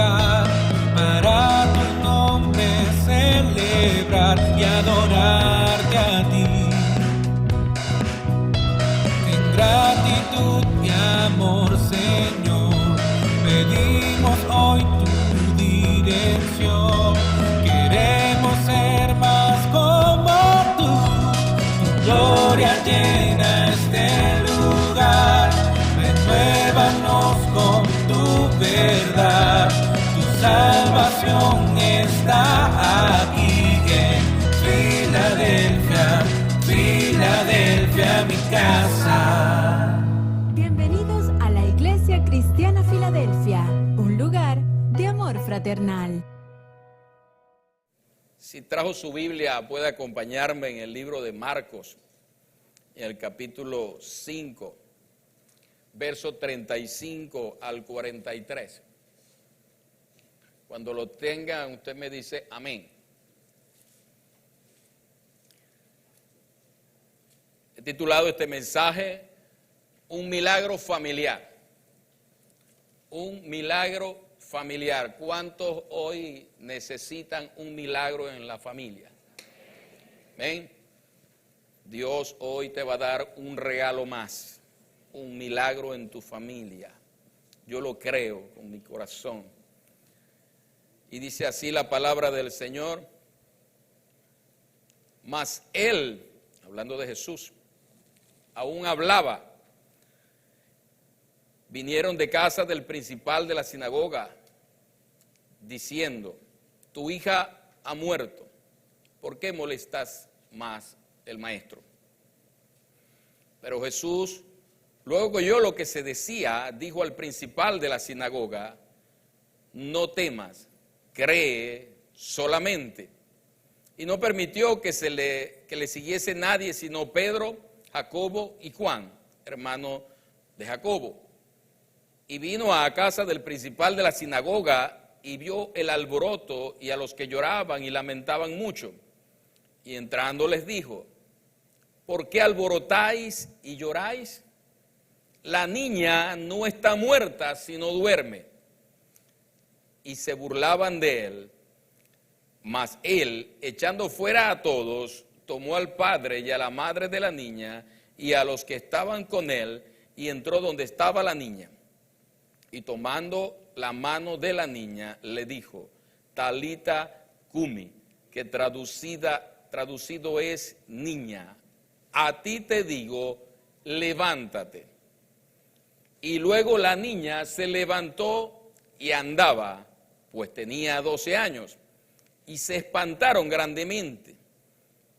lugar para tu nombre celebrar y adorarte a ti. En gratitud y amor, Señor, pedimos hoy tu dirección. Queremos ser más como tú. Tu gloria llena este lugar. Renuévanos con tu verdad. Tu salvación está aquí en Filadelfia, Filadelfia, mi casa. Bienvenidos a la Iglesia Cristiana Filadelfia, un lugar de amor fraternal. Si trajo su Biblia, puede acompañarme en el libro de Marcos, en el capítulo 5, verso 35 al 43. Cuando lo tengan, usted me dice amén. He titulado este mensaje, Un milagro familiar. Un milagro familiar. ¿Cuántos hoy necesitan un milagro en la familia? ¿Ven? Dios hoy te va a dar un regalo más, un milagro en tu familia. Yo lo creo con mi corazón. Y dice así la palabra del Señor. Mas él, hablando de Jesús, aún hablaba. Vinieron de casa del principal de la sinagoga, diciendo, tu hija ha muerto, ¿por qué molestas más el maestro? Pero Jesús, luego que oyó lo que se decía, dijo al principal de la sinagoga, no temas, cree solamente. Y no permitió que le siguiese nadie, sino Pedro, Jacobo y Juan, hermano de Jacobo. Y vino a casa del principal de la sinagoga y vio el alboroto y a los que lloraban y lamentaban mucho. Y entrando les dijo, ¿por qué alborotáis y lloráis? La niña no está muerta, sino duerme. Y se burlaban de él. Mas él, echando fuera a todos, tomó al padre y a la madre de la niña y a los que estaban con él y entró donde estaba la niña. Y tomando la mano de la niña, le dijo, Talita cumi, que traducido es niña, a ti te digo, levántate. Y luego la niña se levantó y andaba, pues tenía 12 años, y se espantaron grandemente.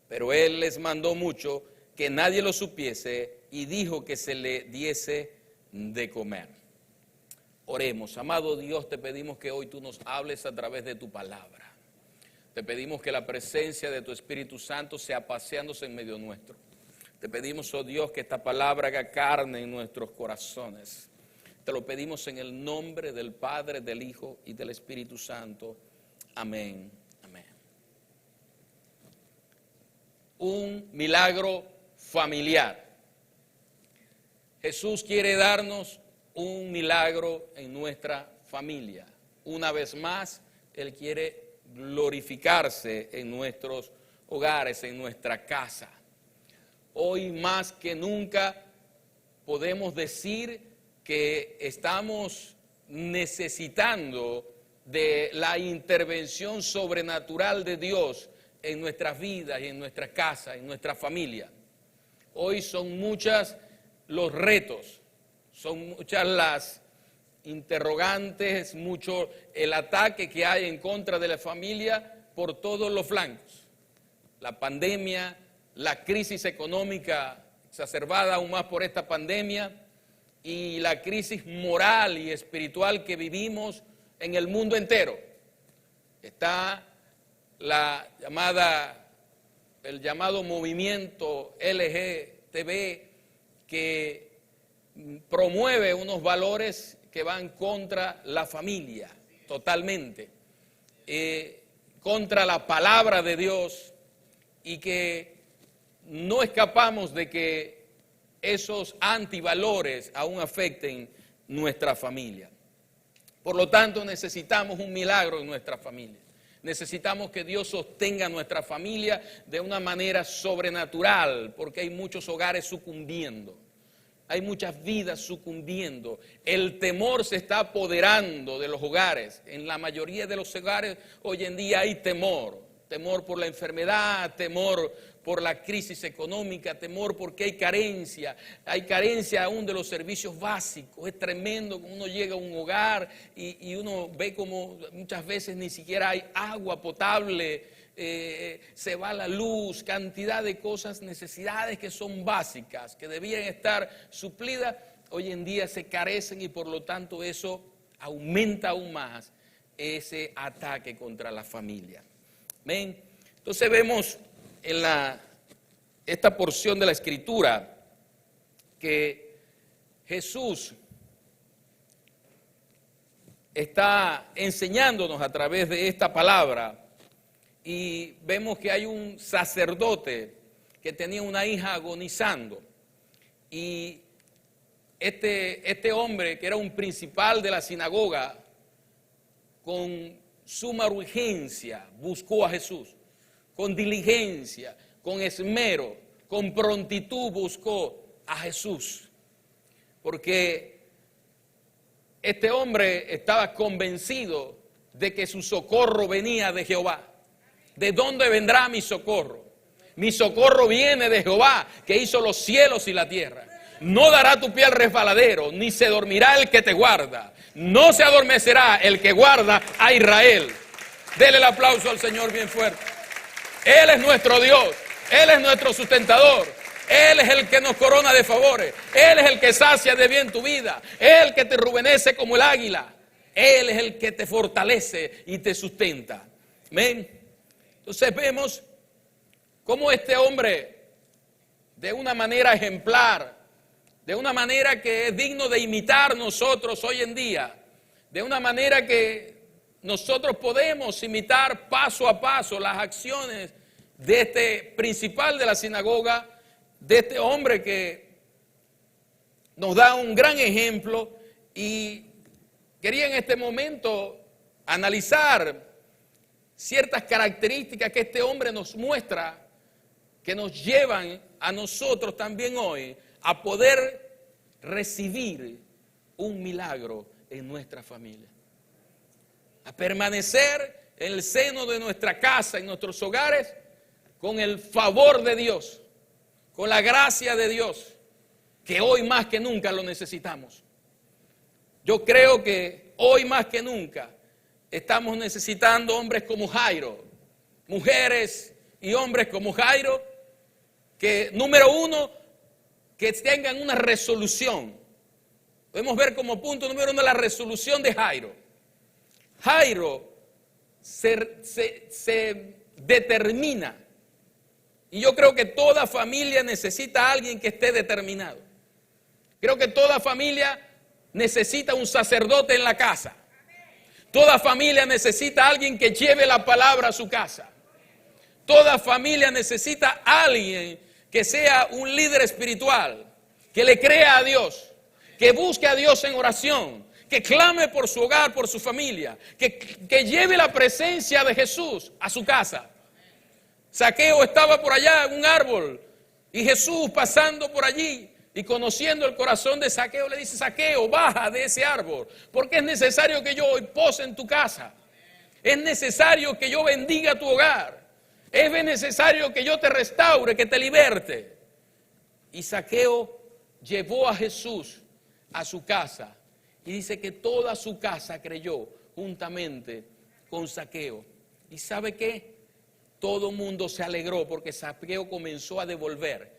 Pero él les mandó mucho que nadie lo supiese y dijo que se le diese de comer. Oremos. Amado Dios, te pedimos que hoy tú nos hables a través de tu palabra. Te pedimos que la presencia de tu Espíritu Santo sea paseándose en medio nuestro. Te pedimos, oh Dios, que esta palabra haga carne en nuestros corazones. Te lo pedimos en el nombre del Padre, del Hijo y del Espíritu Santo. Amén. Amén. Un milagro familiar. Jesús quiere darnos un milagro en nuestra familia. Una vez más, Él quiere glorificarse en nuestros hogares, en nuestra casa. Hoy más que nunca podemos decir que estamos necesitando de la intervención sobrenatural de Dios en nuestras vidas y en nuestras casas, en nuestra familia. Hoy son muchos los retos. Son muchas las interrogantes, mucho el ataque que hay en contra de la familia por todos los flancos. La pandemia, la crisis económica exacerbada aún más por esta pandemia y la crisis moral y espiritual que vivimos en el mundo entero. Está el llamado movimiento LGTB que promueve unos valores que van contra la familia, totalmente, contra la palabra de Dios y que no escapamos de que esos antivalores aún afecten nuestra familia. Por lo tanto, necesitamos un milagro en nuestra familia. Necesitamos que Dios sostenga nuestra familia de una manera sobrenatural, porque hay muchos hogares sucumbiendo. Hay muchas vidas sucumbiendo. El temor se está apoderando de los hogares. En la mayoría de los hogares hoy en día hay temor. Temor por la enfermedad, temor por la crisis económica, temor porque hay carencia aún de los servicios básicos. Es tremendo cuando uno llega a un hogar y uno ve como muchas veces ni siquiera hay agua potable, se va la luz, cantidad de cosas, necesidades que son básicas, que debían estar suplidas, hoy en día se carecen y por lo tanto eso aumenta aún más ese ataque contra la familia. ¿Ven? Entonces vemos en esta porción de la Escritura que Jesús está enseñándonos a través de esta palabra y vemos que hay un sacerdote que tenía una hija agonizando y este hombre que era un principal de la sinagoga con suma urgencia buscó a Jesús, con diligencia, con esmero, con prontitud buscó a Jesús, porque este hombre estaba convencido de que su socorro venía de Jehová. ¿De dónde vendrá mi socorro? Mi socorro viene de Jehová, que hizo los cielos y la tierra. No dará tu pie al resbaladero, ni se dormirá el que te guarda. No se adormecerá el que guarda a Israel. Dele el aplauso al Señor bien fuerte. Él es nuestro Dios, Él es nuestro sustentador, Él es el que nos corona de favores, Él es el que sacia de bien tu vida, Él es el que te rejuvenece como el águila, Él es el que te fortalece y te sustenta. ¿Ven? Entonces vemos cómo este hombre, de una manera ejemplar, de una manera que es digno de imitar nosotros hoy en día, de una manera que nosotros podemos imitar paso a paso las acciones de este principal de la sinagoga, de este hombre que nos da un gran ejemplo, y quería en este momento analizar ciertas características que este hombre nos muestra, que nos llevan a nosotros también hoy a poder recibir un milagro en nuestra familia, a permanecer en el seno de nuestra casa, en nuestros hogares, con el favor de Dios, con la gracia de Dios, que hoy más que nunca lo necesitamos. Yo creo que hoy más que nunca estamos necesitando hombres como Jairo, mujeres y hombres como Jairo, que número uno, que tengan una resolución. Podemos ver como punto número uno la resolución de Jairo. Jairo se determina, y yo creo que toda familia necesita a alguien que esté determinado. Creo que toda familia necesita un sacerdote en la casa. Toda familia necesita a alguien que lleve la palabra a su casa. Toda familia necesita a alguien que sea un líder espiritual, que le crea a Dios, que busque a Dios en oración, que clame por su hogar, por su familia, que lleve la presencia de Jesús a su casa. Zaqueo estaba por allá en un árbol y Jesús pasando por allí y conociendo el corazón de Zaqueo le dice: Zaqueo, baja de ese árbol, porque es necesario que yo hoy pose en tu casa. Es necesario que yo bendiga tu hogar. Es necesario que yo te restaure, que te liberte. Y Zaqueo llevó a Jesús a su casa. Y dice que toda su casa creyó juntamente con Zaqueo. ¿Y sabe qué? Todo el mundo se alegró porque Zaqueo comenzó a devolver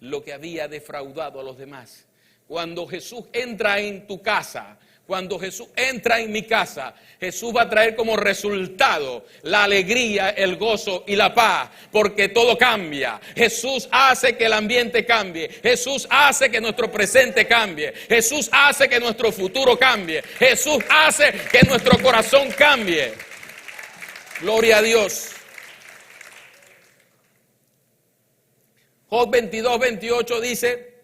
lo que había defraudado a los demás. Cuando Jesús entra en tu casa, cuando Jesús entra en mi casa, Jesús va a traer como resultado la alegría, el gozo y la paz, porque todo cambia. Jesús hace que el ambiente cambie. Jesús hace que nuestro presente cambie. Jesús hace que nuestro futuro cambie. Jesús hace que nuestro corazón cambie. Gloria a Dios. Job 22:28 dice: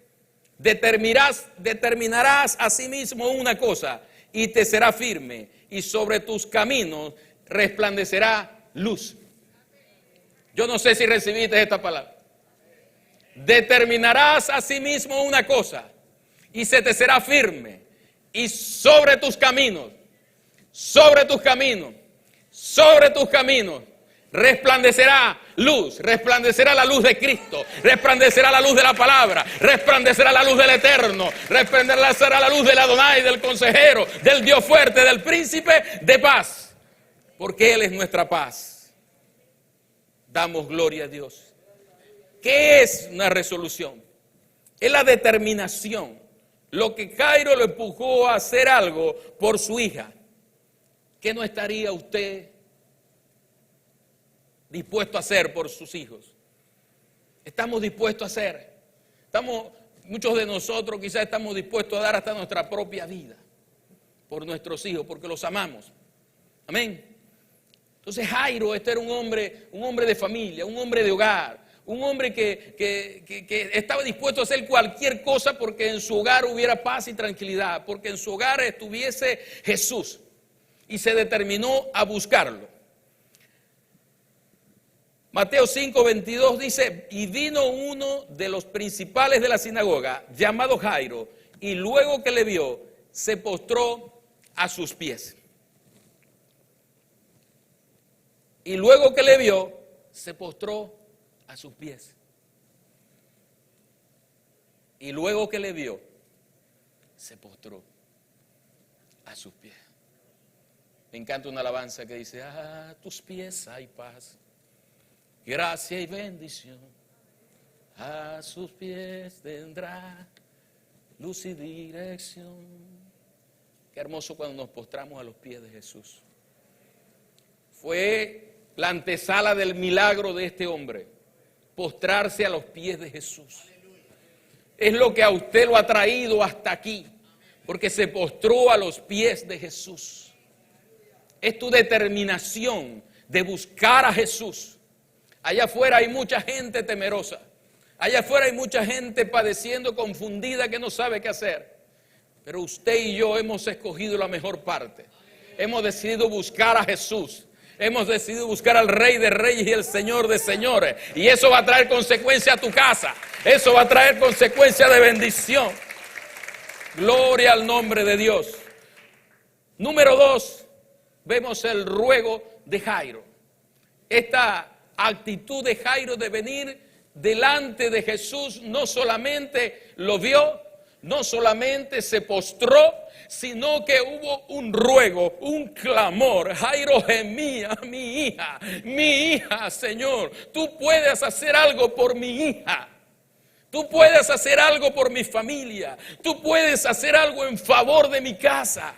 determinarás a sí mismo una cosa, y te será firme, y sobre tus caminos resplandecerá luz. Yo no sé si recibiste esta palabra. Determinarás a sí mismo una cosa, y se te será firme, y sobre tus caminos, resplandecerá luz, resplandecerá la luz de Cristo, resplandecerá la luz de la palabra, resplandecerá la luz del Eterno, resplandecerá la luz del Adonai, del consejero, del Dios fuerte, del príncipe de paz, porque Él es nuestra paz. Damos gloria a Dios. ¿Qué es una resolución? Es la determinación. Lo que Jairo lo empujó a hacer algo por su hija. ¿Qué no estaría usted dispuesto a hacer por sus hijos? Estamos dispuestos a hacer. Muchos de nosotros quizás estamos dispuestos a dar hasta nuestra propia vida por nuestros hijos, porque los amamos. Amén. Entonces Jairo, este era un hombre de familia, un hombre de hogar, un hombre que estaba dispuesto a hacer cualquier cosa porque en su hogar hubiera paz y tranquilidad, porque en su hogar estuviese Jesús, y se determinó a buscarlo. Mateo 5:22 dice, y vino uno de los principales de la sinagoga, llamado Jairo, y luego que le vio, se postró a sus pies. Y luego que le vio, se postró a sus pies. Y luego que le vio, se postró a sus pies. Me encanta una alabanza que dice, a tus pies hay paz, gracia y bendición. A sus pies tendrá luz y dirección. Qué hermoso cuando nos postramos a los pies de Jesús. Fue la antesala del milagro de este hombre, postrarse a los pies de Jesús. Es lo que a usted lo ha traído hasta aquí, porque se postró a los pies de Jesús. Es tu determinación de buscar a Jesús. Allá afuera hay mucha gente temerosa. Allá afuera hay mucha gente padeciendo, confundida, que no sabe qué hacer. Pero usted y yo hemos escogido la mejor parte. Hemos decidido buscar a Jesús. Hemos decidido buscar al Rey de Reyes y el Señor de Señores. Y eso va a traer consecuencia a tu casa. Eso va a traer consecuencia de bendición. Gloria al nombre de Dios. Número 2, vemos el ruego de Jairo. Esta actitud de Jairo de venir delante de Jesús, no solamente lo vio, no solamente se postró, sino que hubo un ruego, un clamor. Jairo gemía, mi hija, Señor, tú puedes hacer algo por mi hija. Tú puedes hacer algo por mi familia. Tú puedes hacer algo en favor de mi casa.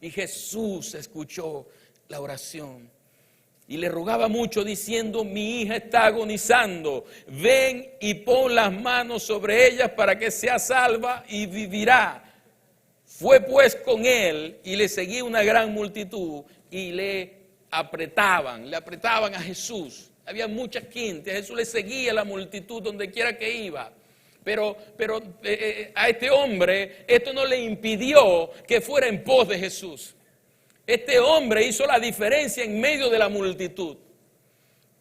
Y Jesús escuchó la oración y le rogaba mucho diciendo, mi hija está agonizando. Ven y pon las manos sobre ella para que sea salva y vivirá. Fue pues con él y le seguía una gran multitud y le apretaban a Jesús. Había mucha gente, a Jesús le seguía la multitud donde quiera que iba. Pero a este hombre esto no le impidió que fuera en pos de Jesús. Este hombre hizo la diferencia en medio de la multitud.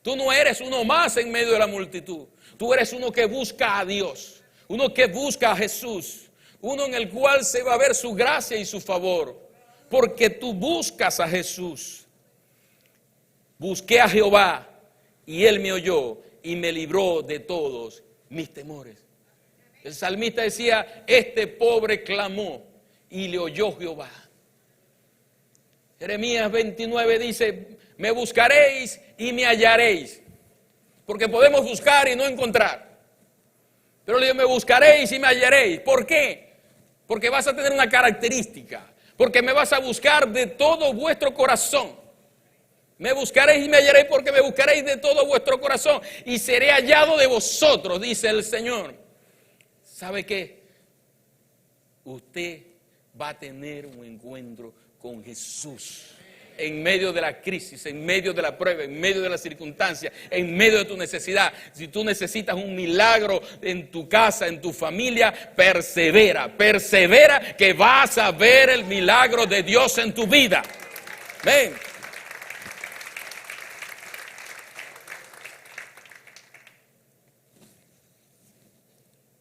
Tú no eres uno más en medio de la multitud. Tú eres uno que busca a Dios, uno que busca a Jesús, uno en el cual se va a ver su gracia y su favor, porque tú buscas a Jesús. Busqué a Jehová y Él me oyó y me libró de todos mis temores. El salmista decía, este pobre clamó y le oyó Jehová. Jeremías 29 dice, me buscaréis y me hallaréis. Porque podemos buscar y no encontrar. Pero le digo, me buscaréis y me hallaréis. ¿Por qué? Porque vas a tener una característica. Porque me vas a buscar de todo vuestro corazón. Me buscaréis y me hallaréis porque me buscaréis de todo vuestro corazón. Y seré hallado de vosotros, dice el Señor. ¿Sabe qué? Usted va a tener un encuentro con Jesús. en medio de la crisis, en medio de la prueba, en medio de la circunstancia, en medio de tu necesidad. Si tú necesitas un milagro en tu casa, en tu familia, persevera, persevera, que vas a ver el milagro de Dios en tu vida. Ven.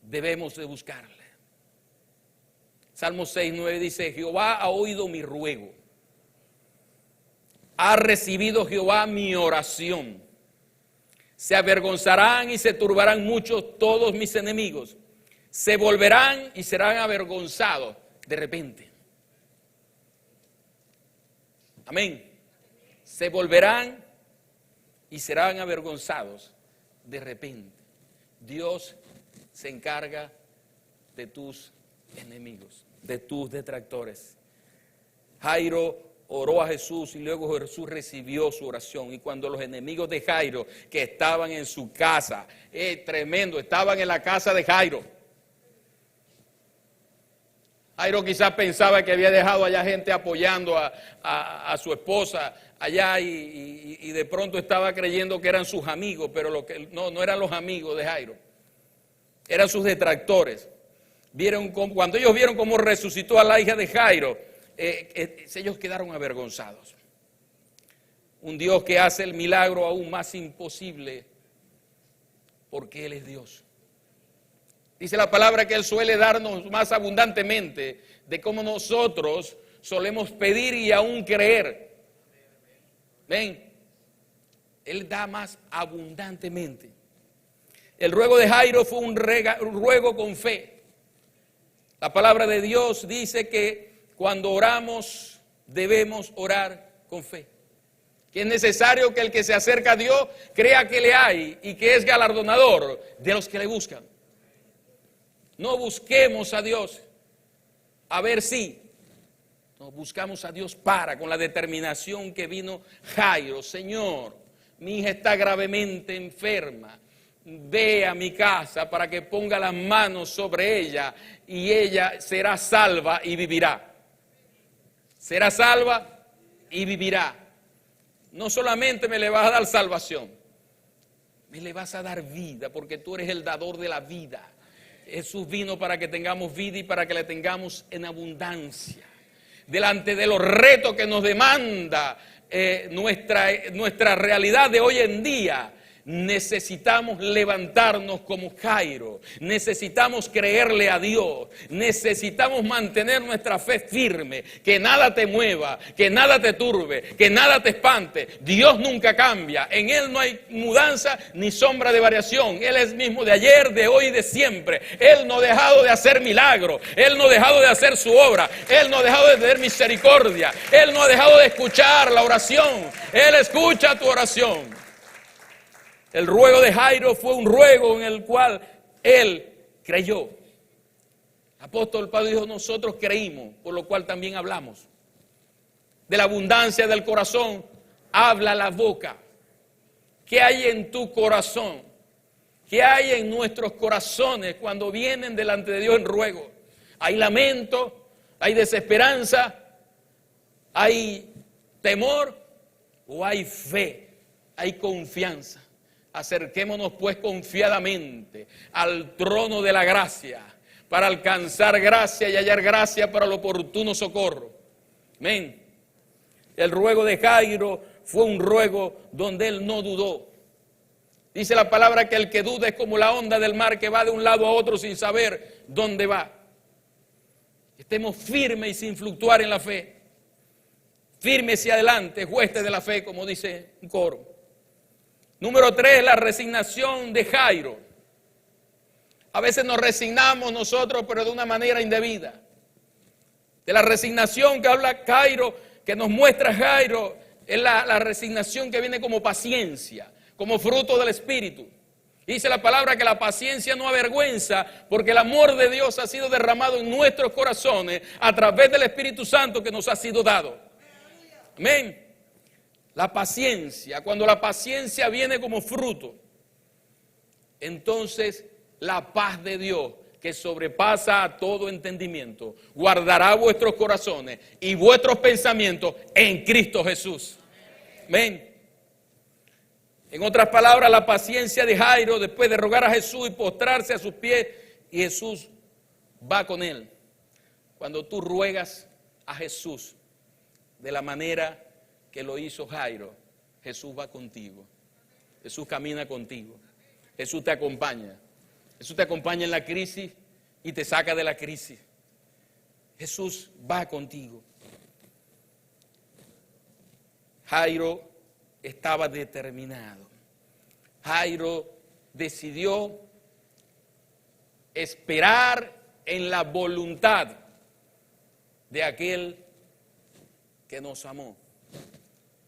Debemos de buscarle. Salmo 6:9 dice: Jehová ha oído mi ruego. Ha recibido Jehová mi oración. Se avergonzarán y se turbarán mucho todos mis enemigos. Se volverán y serán avergonzados de repente. Amén. Se volverán y serán avergonzados de repente. Dios se encarga de tus enemigos, de tus detractores. Jairo oró a Jesús y luego Jesús recibió su oración. Y cuando los enemigos de Jairo, que estaban en su casa, tremendo, estaban en la casa de Jairo. Jairo quizás pensaba que había dejado allá gente apoyando a su esposa allá y de pronto estaba creyendo que eran sus amigos, pero no eran los amigos de Jairo, eran sus detractores. Cuando ellos vieron cómo resucitó a la hija de Jairo, ellos quedaron avergonzados. Un Dios que hace el milagro aún más imposible, porque Él es Dios. Dice la palabra que Él suele darnos más abundantemente de cómo nosotros solemos pedir y aún creer. Ven, Él da más abundantemente. El ruego de Jairo fue un ruego con fe. La palabra de Dios dice que cuando oramos debemos orar con fe. Que es necesario que el que se acerca a Dios crea que le hay y que es galardonador de los que le buscan. No busquemos a Dios a ver si. No, buscamos a Dios con la determinación que vino Jairo. Señor, mi hija está gravemente enferma. Ve a mi casa para que ponga las manos sobre ella y ella será salva y vivirá. Será salva y vivirá. No solamente me le vas a dar salvación, me le vas a dar vida, porque tú eres el dador de la vida. Jesús vino para que tengamos vida y para que la tengamos en abundancia. Delante de los retos que nos demanda nuestra realidad de hoy en día, necesitamos levantarnos como Jairo, necesitamos creerle a Dios, necesitamos mantener nuestra fe firme, que nada te mueva, que nada te turbe, que nada te espante. Dios nunca cambia, en Él no hay mudanza ni sombra de variación. Él es mismo de ayer, de hoy y de siempre. Él no ha dejado de hacer milagros, Él no ha dejado de hacer su obra, Él no ha dejado de tener misericordia, Él no ha dejado de escuchar la oración, Él escucha tu oración. El ruego de Jairo fue un ruego en el cual él creyó. El apóstol Pablo dijo: nosotros creímos, por lo cual también hablamos. De la abundancia del corazón habla la boca. ¿Qué hay en tu corazón? ¿Qué hay en nuestros corazones cuando vienen delante de Dios en ruego? ¿Hay lamento? ¿Hay desesperanza? ¿Hay temor? ¿O hay fe? ¿Hay confianza? Acerquémonos pues confiadamente al trono de la gracia para alcanzar gracia y hallar gracia para el oportuno socorro. Amén. El ruego de Jairo fue un ruego donde él no dudó. Dice la palabra que el que duda es como la onda del mar que va de un lado a otro sin saber dónde va. Estemos firmes y sin fluctuar en la fe. Firmes y adelante, huestes de la fe, como dice un coro. Número 3, la resignación de Jairo. A veces nos resignamos nosotros, pero de una manera indebida. De la resignación que habla Jairo, que nos muestra Jairo, es la resignación que viene como paciencia, como fruto del Espíritu. Dice la palabra que la paciencia no avergüenza, porque el amor de Dios ha sido derramado en nuestros corazones a través del Espíritu Santo que nos ha sido dado. Amén. La paciencia, cuando la paciencia viene como fruto, entonces la paz de Dios que sobrepasa a todo entendimiento, guardará vuestros corazones y vuestros pensamientos en Cristo Jesús. Amén. En otras palabras, la paciencia de Jairo, después de rogar a Jesús y postrarse a sus pies, y Jesús va con él. Cuando tú ruegas a Jesús de la manera que lo hizo Jairo, Jesús va contigo. Jesús camina contigo. Jesús te acompaña. Jesús te acompaña en la crisis y te saca de la crisis. Jesús va contigo. Jairo estaba determinado. Jairo decidió esperar en la voluntad de aquel que nos amó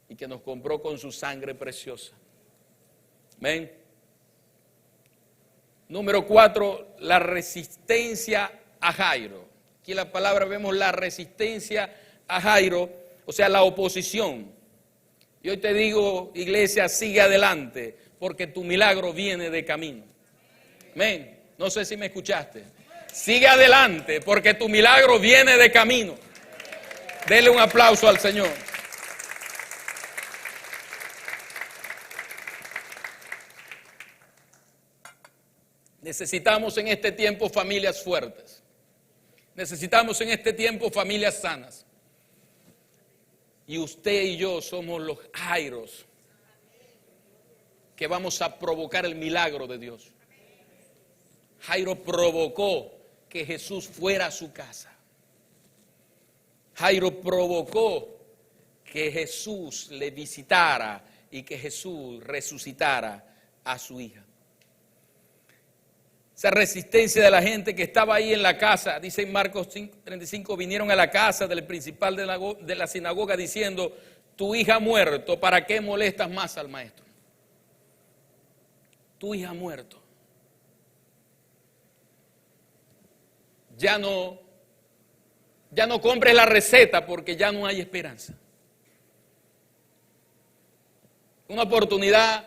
y que nos compró con su sangre preciosa. Amén. Número 4, la resistencia a Jairo. Aquí en la palabra vemos la resistencia a Jairo, o sea, la oposición. Y hoy te digo, iglesia, sigue adelante, porque tu milagro viene de camino. Amén. No sé si me escuchaste. Sigue adelante, porque tu milagro viene de camino. Dele un aplauso al Señor. Necesitamos en este tiempo familias fuertes. Necesitamos en este tiempo familias sanas. Y usted y yo somos los Jairos que vamos a provocar el milagro de Dios. Jairo provocó que Jesús fuera a su casa. Jairo provocó que Jesús le visitara y que Jesús resucitara a su hija. Esa resistencia de la gente que estaba ahí en la casa, dice en Marcos 5:35, vinieron a la casa del principal de la sinagoga diciendo, tu hija ha muerto, ¿para qué molestas más al maestro? Tu hija ha muerto. Ya no compres la receta porque ya no hay esperanza. Una oportunidad,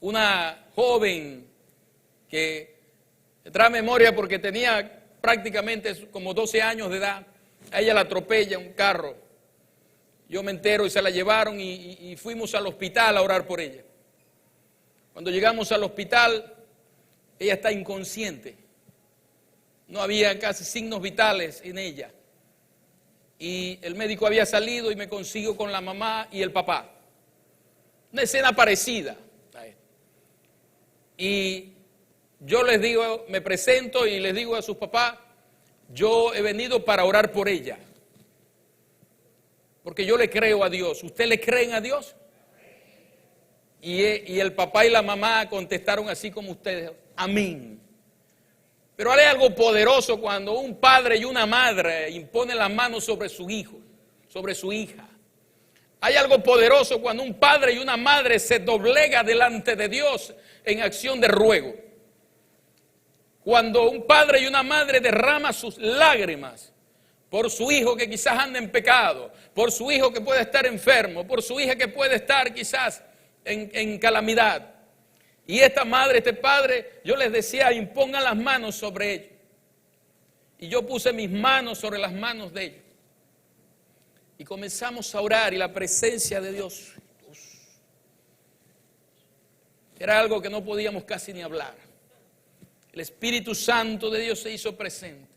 una joven que trae memoria porque tenía prácticamente como 12 años de edad, a ella la atropella un carro. Yo me entero y se la llevaron y fuimos al hospital a orar por ella. Cuando llegamos al hospital, ella está inconsciente. No había casi signos vitales en ella. Y el médico había salido y me consigo con la mamá y el papá. Una escena parecida a esta. Y yo les digo, me presento y les digo a sus papás, yo he venido para orar por ella. Porque yo le creo a Dios. ¿Ustedes le creen a Dios? Y el papá y la mamá contestaron así como ustedes, amén. Pero hay algo poderoso cuando un padre y una madre imponen las manos sobre su hijo, sobre su hija. Hay algo poderoso cuando un padre y una madre se doblega delante de Dios en acción de ruego. Cuando un padre y una madre derrama sus lágrimas por su hijo que quizás anda en pecado, por su hijo que puede estar enfermo, por su hija que puede estar quizás en calamidad. Y esta madre, este padre, yo les decía, impongan las manos sobre ellos. Y yo puse mis manos sobre las manos de ellos. Y comenzamos a orar y la presencia de Dios era algo que no podíamos casi ni hablar. El Espíritu Santo de Dios se hizo presente.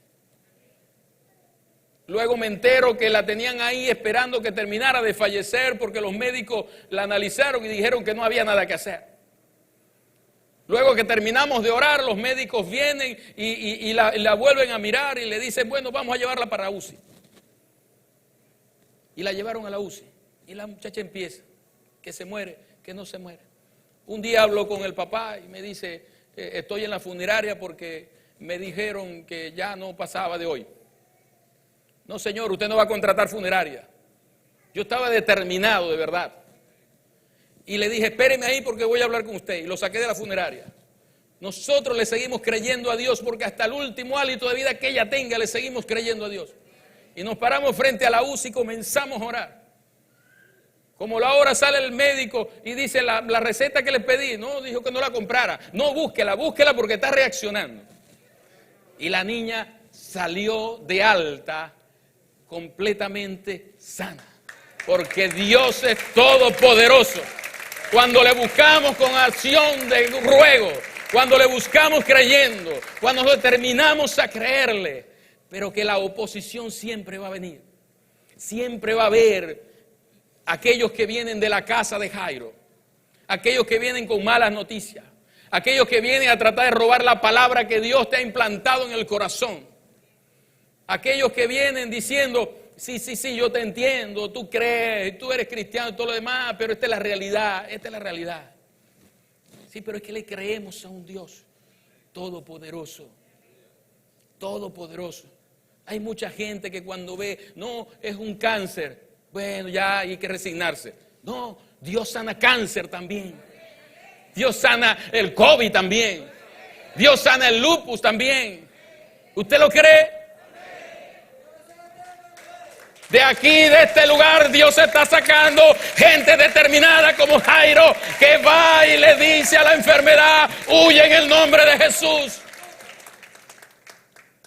Luego me entero que la tenían ahí esperando que terminara de fallecer porque los médicos la analizaron y dijeron que no había nada que hacer. Luego que terminamos de orar, los médicos vienen y la vuelven a mirar y le dicen, bueno, vamos a llevarla para la UCI. Y la llevaron a la UCI. Y la muchacha empieza, que se muere, que no se muere. Un día hablo con el papá y me dice, estoy en la funeraria porque me dijeron que ya no pasaba de hoy. No, señor, usted no va a contratar funeraria. Yo estaba determinado, de verdad. Y le dije, espéreme ahí porque voy a hablar con usted. Y lo saqué de la funeraria. Nosotros le seguimos creyendo a Dios porque hasta el último hálito de vida que ella tenga le seguimos creyendo a Dios. Y nos paramos frente a la UCI y comenzamos a orar. Como ahora sale el médico y dice la receta que le pedí, no, dijo que no la comprara. No, búsquela porque está reaccionando. Y la niña salió de alta completamente sana. Porque Dios es todopoderoso. Cuando le buscamos con acción de ruego, cuando le buscamos creyendo, cuando nos determinamos a creerle, pero que la oposición siempre va a venir. Siempre va a haber aquellos que vienen de la casa de Jairo, aquellos que vienen con malas noticias, aquellos que vienen a tratar de robar la palabra que Dios te ha implantado en el corazón, aquellos que vienen diciendo, sí, yo te entiendo, tú crees, tú eres cristiano y todo lo demás, pero esta es la realidad, Sí, pero es que le creemos a un Dios todopoderoso, todopoderoso. Hay mucha gente que cuando ve, no, es un cáncer, bueno, ya hay que resignarse. No, Dios sana cáncer también. Dios sana el COVID también. Dios sana el lupus también. ¿Usted lo cree? De aquí, de este lugar, Dios está sacando gente determinada como Jairo, que va y le dice a la enfermedad, huye en el nombre de Jesús.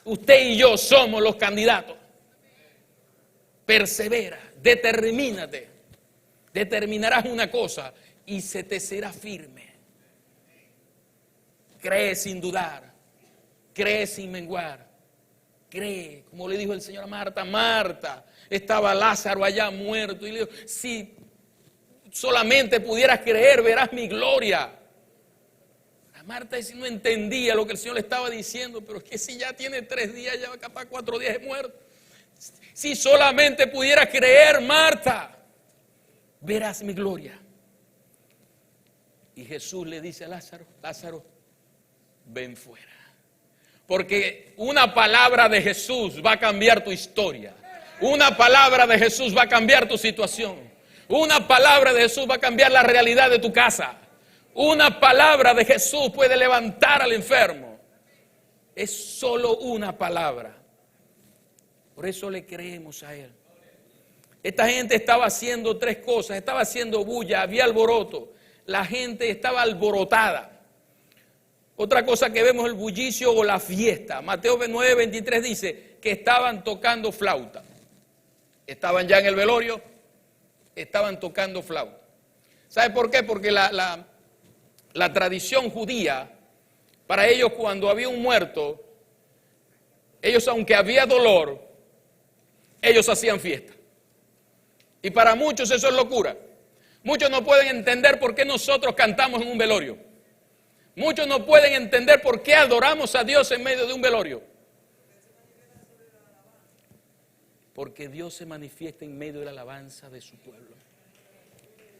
Usted y yo somos los candidatos. Persevera, determínate. Determinarás una cosa y se te será firme. Cree sin dudar, cree sin menguar. Cree, como le dijo el Señor a Marta. Marta, estaba Lázaro allá muerto y le dijo, si solamente pudieras creer, verás mi gloria. Marta no entendía lo que el Señor le estaba diciendo, pero es que si ya tiene 3 días, ya capaz 4 días de muerto. Si solamente pudieras creer, Marta, verás mi gloria. Y Jesús le dice a Lázaro, Lázaro, ven fuera. Porque una palabra de Jesús va a cambiar tu historia. Una palabra de Jesús va a cambiar tu situación. Una palabra de Jesús va a cambiar la realidad de tu casa. Una palabra de Jesús puede levantar al enfermo. Es solo una palabra. Por eso le creemos a Él. Esta gente estaba haciendo 3 cosas. Estaba haciendo bulla, había alboroto. La gente estaba alborotada. Otra cosa que vemos es el bullicio o la fiesta. Mateo 9:23 dice que estaban tocando flauta. Estaban ya en el velorio, estaban tocando flauta. ¿Sabe por qué? Porque la tradición judía, para ellos cuando había un muerto, ellos aunque había dolor, ellos hacían fiesta. Y para muchos eso es locura. Muchos no pueden entender por qué nosotros cantamos en un velorio. Muchos no pueden entender por qué adoramos a Dios en medio de un velorio. Porque Dios se manifiesta en medio de la alabanza de su pueblo.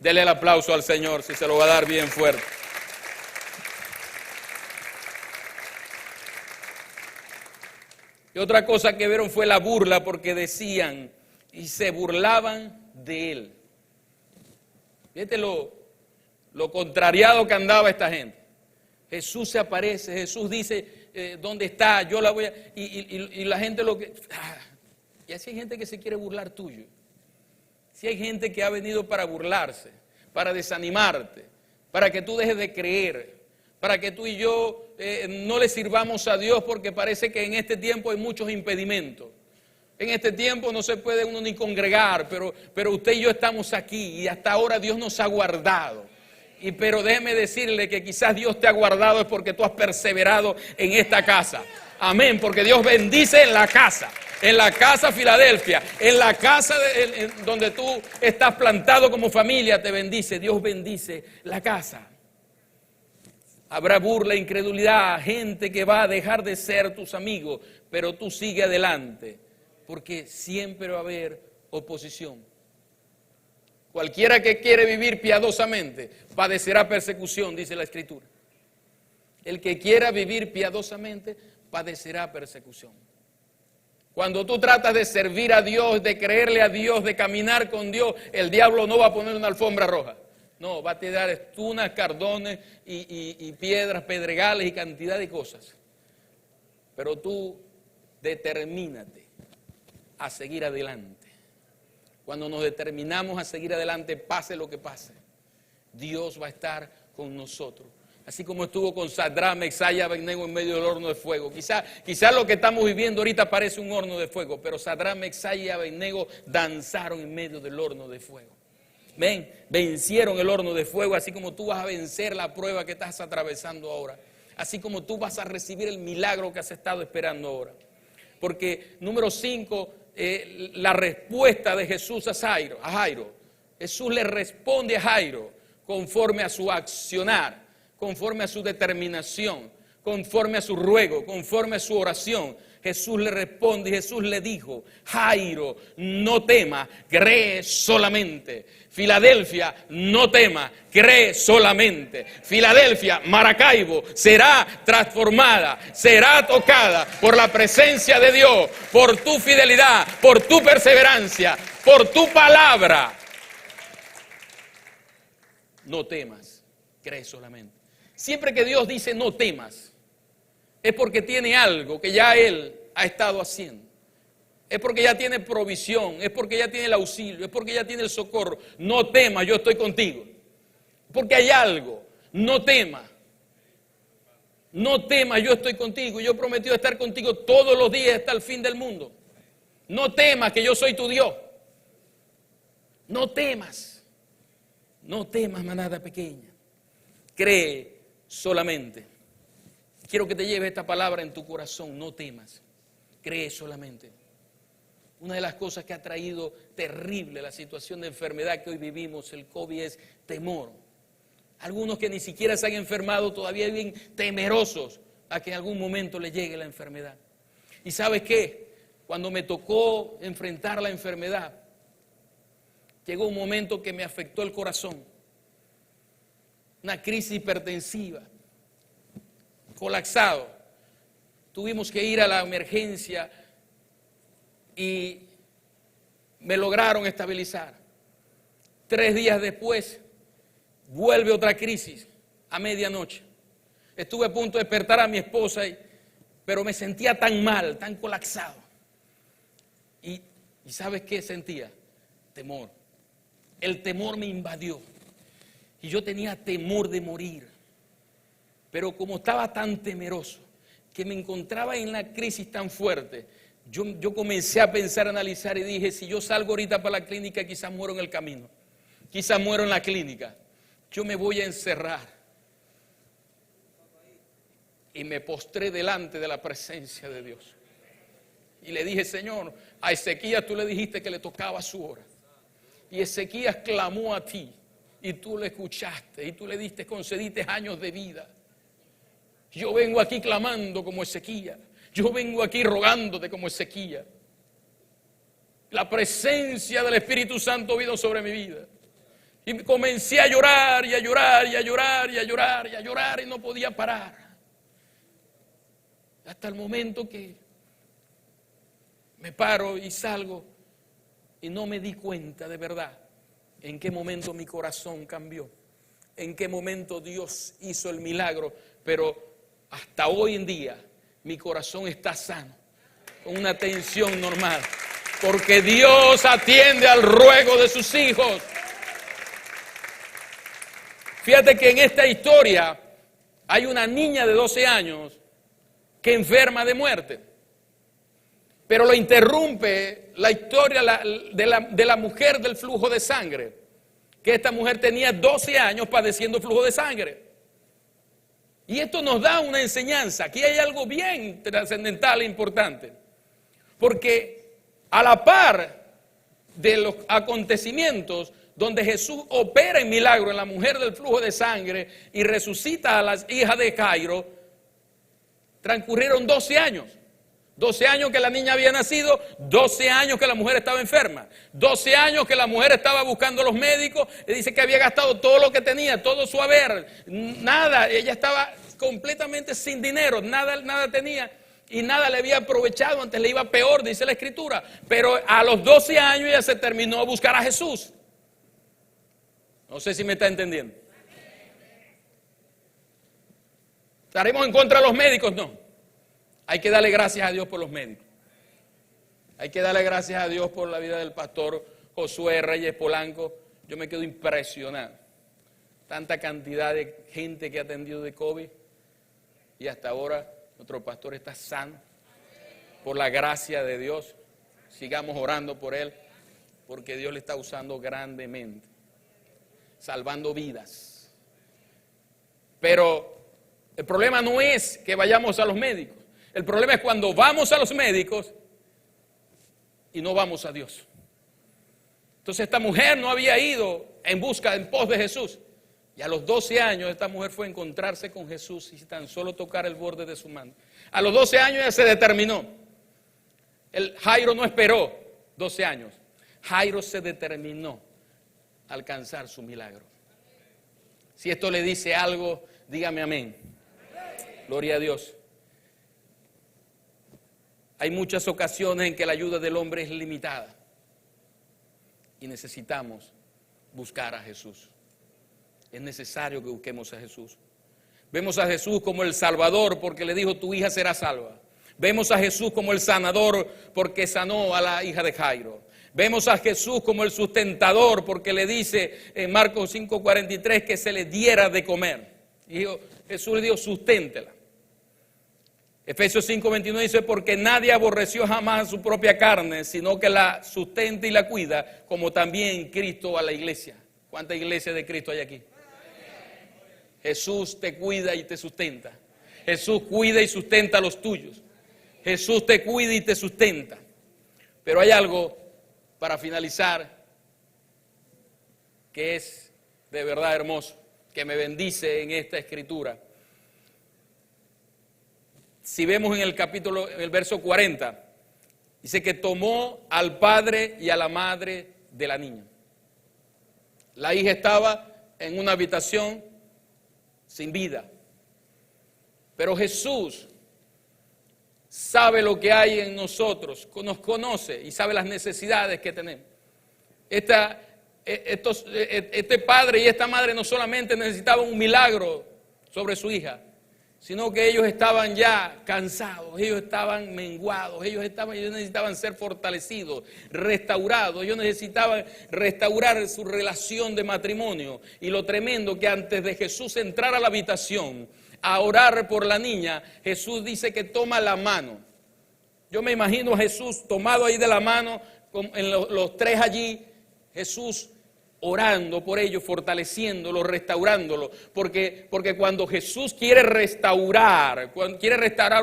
Dele el aplauso al Señor, si se lo va a dar bien fuerte. Y otra cosa que vieron fue la burla, porque decían y se burlaban de Él. Fíjate lo contrariado que andaba esta gente. Jesús se aparece, Jesús dice, ¿dónde está? Yo la voy a... Y la gente lo que... Y así hay gente que se quiere burlar tuyo. Si hay gente que ha venido para burlarse, para desanimarte, para que tú dejes de creer, para que tú y yo no le sirvamos a Dios, porque parece que en este tiempo hay muchos impedimentos. En este tiempo no se puede uno ni congregar, pero usted y yo estamos aquí y hasta ahora Dios nos ha guardado. Pero déjeme decirle que quizás Dios te ha guardado es porque tú has perseverado en esta casa. Amén, porque Dios bendice en la casa Filadelfia, en la casa donde tú estás plantado como familia, te bendice. Dios bendice la casa. Habrá burla, incredulidad, gente que va a dejar de ser tus amigos, pero tú sigue adelante, porque siempre va a haber oposición. Cualquiera que quiere vivir piadosamente padecerá persecución, dice la Escritura. El que quiera vivir piadosamente padecerá persecución. Cuando tú tratas de servir a Dios, de creerle a Dios, de caminar con Dios, el diablo no va a poner una alfombra roja. No, va a tirar estunas, cardones y piedras, pedregales y cantidad de cosas. Pero tú determínate a seguir adelante. cuando nos determinamos a seguir adelante, pase lo que pase, Dios va a estar con nosotros. Así como estuvo con Sadrach, Mesach y Abednego en medio del horno de fuego. Quizá lo que estamos viviendo ahorita parece un horno de fuego, pero Sadrach, Mesach y Abednego danzaron en medio del horno de fuego. Ven, vencieron el horno de fuego, así como tú vas a vencer la prueba que estás atravesando ahora. Así como tú vas a recibir el milagro que has estado esperando ahora. Porque número 5, la respuesta de Jesús a Jairo. Jesús le responde a Jairo conforme a su accionar, conforme a su determinación, conforme a su ruego, conforme a su oración. Jesús le responde y Jesús le dijo: Jairo, no temas, cree solamente. Filadelfia, no temas, cree solamente. Filadelfia, Maracaibo, será transformada, será tocada por la presencia de Dios, por tu fidelidad, por tu perseverancia, por tu palabra. No temas, cree solamente. Siempre que Dios dice no temas, es porque tiene algo que ya Él ha estado haciendo. Es porque ya tiene provisión, es porque ya tiene el auxilio, es porque ya tiene el socorro. No temas, yo estoy contigo. Porque hay algo, no temas. No temas, yo estoy contigo. Yo he prometido estar contigo todos los días hasta el fin del mundo. No temas, que yo soy tu Dios. No temas. No temas, manada pequeña. Cree solamente. Quiero que te lleves esta palabra en tu corazón. No temas. Cree solamente. Una de las cosas que ha traído terrible la situación de enfermedad que hoy vivimos, el COVID, es temor. Algunos que ni siquiera se han enfermado todavía viven temerosos a que en algún momento les llegue la enfermedad. ¿Y sabes qué? Cuando me tocó enfrentar la enfermedad, llegó un momento que me afectó el corazón. Una crisis hipertensiva, colapsado. Tuvimos que ir a la emergencia y me lograron estabilizar. 3 días después, vuelve otra crisis a medianoche. Estuve a punto de despertar a mi esposa, pero me sentía tan mal, tan colapsado. ¿Y sabes qué sentía? Temor. El temor me invadió. Y yo tenía temor de morir. Pero como estaba tan temeroso, que me encontraba en la crisis tan fuerte, yo comencé a pensar, a analizar y dije: si yo salgo ahorita para la clínica, quizás muero en el camino. Quizás muero en la clínica. Yo me voy a encerrar. Y me postré delante de la presencia de Dios. Y le dije: Señor, a Ezequías tú le dijiste que le tocaba su hora. Y Ezequías clamó a ti. Y tú le escuchaste. Y tú le diste, concediste años de vida. Yo vengo aquí clamando como Ezequías. Yo vengo aquí rogándote como Ezequías. La presencia del Espíritu Santo vino sobre mi vida. Y comencé a llorar y a llorar y a llorar y a llorar y a llorar y no podía parar. Hasta el momento que me paro y salgo y no me di cuenta de verdad en qué momento mi corazón cambió, en qué momento Dios hizo el milagro, pero hasta hoy en día mi corazón está sano, con una tensión normal, porque Dios atiende al ruego de sus hijos. Fíjate que en esta historia hay una niña de 12 años que enferma de muerte, pero lo interrumpe la historia de la mujer del flujo de sangre, que esta mujer tenía 12 años padeciendo flujo de sangre. Y esto nos da una enseñanza. Aquí hay algo bien trascendental e importante, porque a la par de los acontecimientos donde Jesús opera en milagro en la mujer del flujo de sangre y resucita a las hijas de Jairo, transcurrieron 12 años. 12 años que la niña había nacido, 12 años que la mujer estaba enferma, 12 años que la mujer estaba buscando a los médicos, y dice que había gastado todo lo que tenía, todo su haber, nada, ella estaba completamente sin dinero, nada tenía y nada le había aprovechado, antes le iba peor, dice la Escritura, pero a los 12 años ella se terminó a buscar a Jesús. No sé si me está entendiendo. ¿Estaremos en contra de los médicos? No. Hay que darle gracias a Dios por los médicos. Hay que darle gracias a Dios por la vida del pastor Josué Reyes Polanco, yo me quedo impresionado. Tanta cantidad de gente que ha atendido de COVID y hasta ahora nuestro pastor está sano por la gracia de Dios. Sigamos orando por él porque Dios le está usando grandemente, salvando vidas. Pero el problema no es que vayamos a los médicos. El problema es cuando vamos a los médicos y no vamos a Dios. Entonces esta mujer no había ido en pos de Jesús. Y a los 12 años esta mujer fue a encontrarse con Jesús y tan solo tocar el borde de su manto. A los 12 años ella se determinó. El Jairo no esperó 12 años. Jairo se determinó a alcanzar su milagro. Si esto le dice algo, dígame amén. Gloria a Dios. Hay muchas ocasiones en que la ayuda del hombre es limitada y necesitamos buscar a Jesús. Es necesario que busquemos a Jesús. Vemos a Jesús como el Salvador porque le dijo, tu hija será salva. Vemos a Jesús como el sanador porque sanó a la hija de Jairo. Vemos a Jesús como el sustentador porque le dice en Marcos 5:43 que se le diera de comer. Y Jesús le dijo, susténtela. Efesios 5:21 dice, porque nadie aborreció jamás su propia carne, sino que la sustenta y la cuida, como también Cristo a la iglesia. ¿Cuántas iglesias de Cristo hay aquí? Jesús te cuida y te sustenta. Jesús cuida y sustenta a los tuyos. Jesús te cuida y te sustenta. Pero hay algo para finalizar que es de verdad hermoso, que me bendice en esta escritura. Si vemos en el verso 40, dice que tomó al padre y a la madre de la niña. La hija estaba en una habitación sin vida. Pero Jesús sabe lo que hay en nosotros, nos conoce y sabe las necesidades que tenemos. Este padre y esta madre no solamente necesitaban un milagro sobre su hija, sino que ellos estaban ya cansados, ellos estaban menguados, ellos necesitaban ser fortalecidos, restaurados, ellos necesitaban restaurar su relación de matrimonio. Y lo tremendo que antes de Jesús entrar a la habitación a orar por la niña, Jesús dice que toma la mano. Yo me imagino a Jesús tomado ahí de la mano, en los tres allí, Jesús orando por ellos, fortaleciéndolo, restaurándolo, porque cuando Jesús quiere restaurar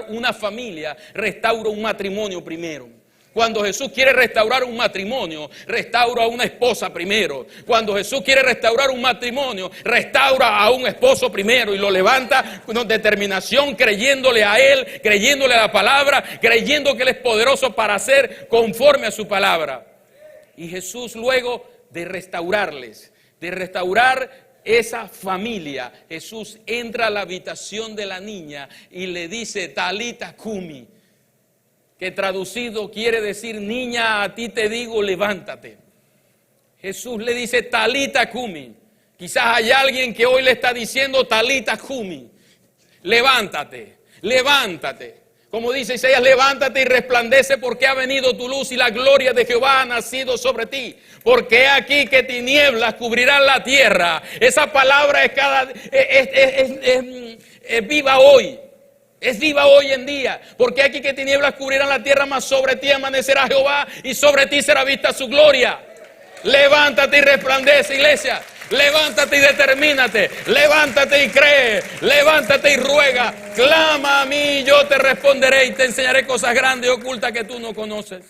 una familia, restaura un matrimonio primero. Cuando Jesús quiere restaurar un matrimonio, restaura a una esposa primero. Cuando Jesús quiere restaurar un matrimonio, restaura a un esposo primero y lo levanta con determinación, creyéndole a Él, creyéndole a la palabra, creyendo que Él es poderoso para hacer conforme a su palabra. Y Jesús luego de restaurarles, de restaurar esa familia, Jesús entra a la habitación de la niña y le dice, Talita Cumi, que traducido quiere decir, niña, a ti te digo, levántate. Jesús le dice, Talita Cumi. Quizás hay alguien que hoy le está diciendo, Talita Cumi, levántate, levántate. Como dice Isaías, levántate y resplandece porque ha venido tu luz y la gloria de Jehová ha nacido sobre ti. Porque he aquí que tinieblas cubrirán la tierra. Esa palabra es viva hoy. Es viva hoy en día. Porque aquí que tinieblas cubrirán la tierra, mas sobre ti amanecerá Jehová y sobre ti será vista su gloria. Levántate y resplandece, iglesia. Levántate y determínate, levántate y cree, levántate y ruega, clama a mí y yo te responderé y te enseñaré cosas grandes y ocultas que tú no conoces.